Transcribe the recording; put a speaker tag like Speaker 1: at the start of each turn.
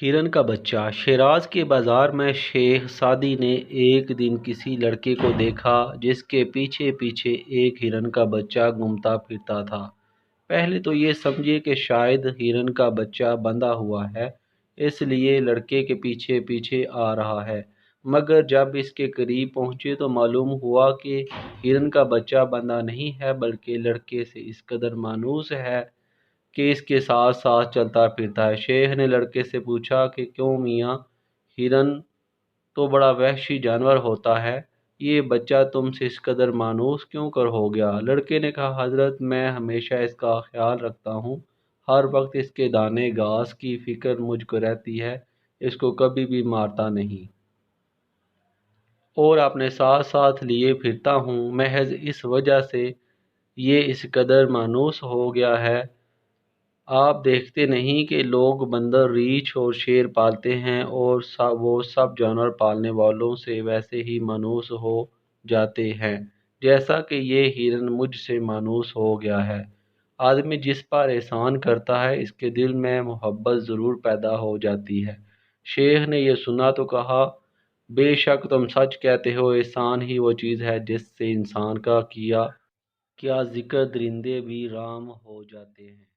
Speaker 1: ہرن کا بچہ۔ شیراز کے بازار میں شیخ سعدی نے ایک دن کسی لڑکے کو دیکھا جس کے پیچھے پیچھے ایک ہرن کا بچہ گھومتا پھرتا تھا۔ پہلے تو یہ سمجھے کہ شاید ہرن کا بچہ بندھا ہوا ہے، اس لیے لڑکے کے پیچھے پیچھے آ رہا ہے، مگر جب اس کے قریب پہنچے تو معلوم ہوا کہ ہرن کا بچہ بندھا نہیں ہے بلکہ لڑکے سے اس قدر مانوس ہے کہ اس کے ساتھ ساتھ چلتا پھرتا ہے۔ شیخ نے لڑکے سے پوچھا کہ کیوں میاں، ہرن تو بڑا وحشی جانور ہوتا ہے، یہ بچہ تم سے اس قدر مانوس کیوں کر ہو گیا؟ لڑکے نے کہا، حضرت میں ہمیشہ اس کا خیال رکھتا ہوں، ہر وقت اس کے دانے گھاس کی فکر مجھ کو رہتی ہے، اس کو کبھی بھی مارتا نہیں اور اپنے ساتھ ساتھ لیے پھرتا ہوں، محض اس وجہ سے یہ اس قدر مانوس ہو گیا ہے۔ آپ دیکھتے نہیں کہ لوگ بندر، ریچھ اور شیر پالتے ہیں اور وہ سب جانور پالنے والوں سے ویسے ہی مانوس ہو جاتے ہیں جیسا کہ یہ ہرن مجھ سے مانوس ہو گیا ہے۔ آدمی جس پر احسان کرتا ہے اس کے دل میں محبت ضرور پیدا ہو جاتی ہے۔ شیخ نے یہ سنا تو کہا، بے شک تم سچ کہتے ہو، احسان ہی وہ چیز ہے جس سے انسان کا کیا ذکر درندے بھی رام ہو جاتے ہیں۔